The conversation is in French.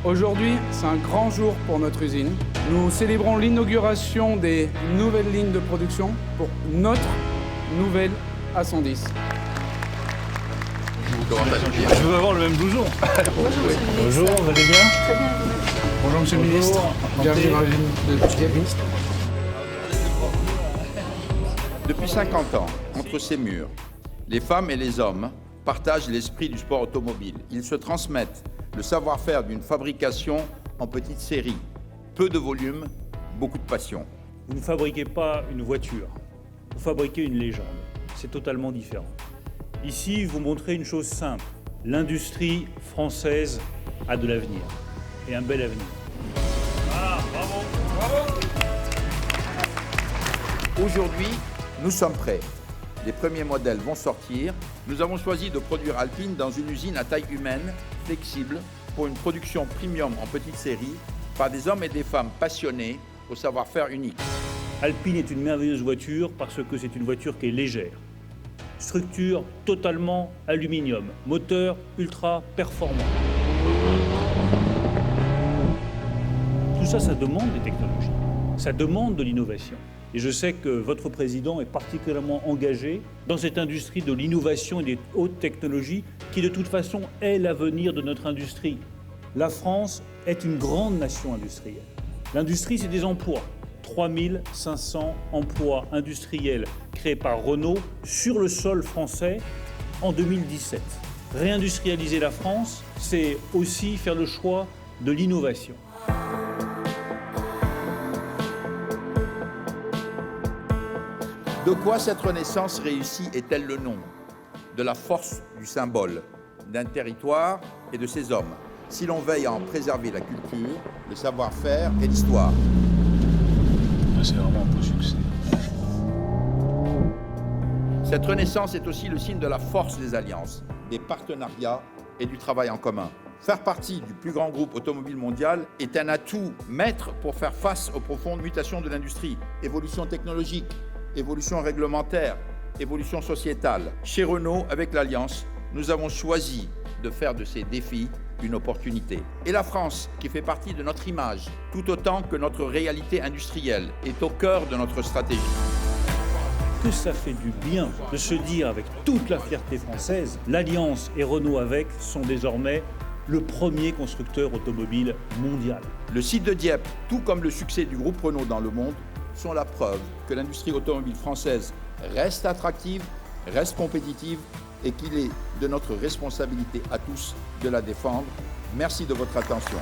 Aujourd'hui, c'est un grand jour pour notre usine. Nous célébrons l'inauguration des nouvelles lignes de production pour notre nouvelle A110. Je veux avoir le même blouson. Bonjour, vous allez bien? Très bien. Bonjour Monsieur le Ministre, bienvenue dans l'usine de Diabiste. Depuis 50 ans, entre ces murs, les femmes et les hommes partagent l'esprit du sport automobile. Ils se transmettent le savoir-faire d'une fabrication en petite série. Peu de volume, beaucoup de passion. Vous ne fabriquez pas une voiture, vous fabriquez une légende. C'est totalement différent. Ici, vous montrez une chose simple. L'industrie française a de l'avenir, et un bel avenir. Voilà, bravo, bravo. Aujourd'hui, nous sommes prêts. Les premiers modèles vont sortir. Nous avons choisi de produire Alpine dans une usine à taille humaine, flexible, pour une production premium en petite série, par des hommes et des femmes passionnés au savoir-faire unique. Alpine est une merveilleuse voiture parce que c'est une voiture qui est légère. Structure totalement aluminium, moteur ultra performant. Tout ça, ça demande des technologies, ça demande de l'innovation. Et je sais que votre président est particulièrement engagé dans cette industrie de l'innovation et des hautes technologies qui, de toute façon, est l'avenir de notre industrie. La France est une grande nation industrielle. L'industrie, c'est des emplois. 3500 emplois industriels créés par Renault sur le sol français en 2017. Réindustrialiser la France, c'est aussi faire le choix de l'innovation. De quoi cette renaissance réussie est-elle le nom? De la force du symbole, d'un territoire et de ses hommes, si l'on veille à en préserver la culture, le savoir-faire et l'histoire. C'est vraiment un beau succès. Cette renaissance est aussi le signe de la force des alliances, des partenariats et du travail en commun. Faire partie du plus grand groupe automobile mondial est un atout maître pour faire face aux profondes mutations de l'industrie. Évolution technologique, évolution réglementaire, évolution sociétale. Chez Renault, avec l'Alliance, nous avons choisi de faire de ces défis une opportunité. Et la France, qui fait partie de notre image, tout autant que notre réalité industrielle, est au cœur de notre stratégie. Que ça fait du bien de se dire avec toute la fierté française, l'Alliance et Renault avec sont désormais le premier constructeur automobile mondial. Le site de Dieppe, tout comme le succès du groupe Renault dans le monde, sont la preuve que l'industrie automobile française reste attractive, reste compétitive et qu'il est de notre responsabilité à tous de la défendre. Merci de votre attention.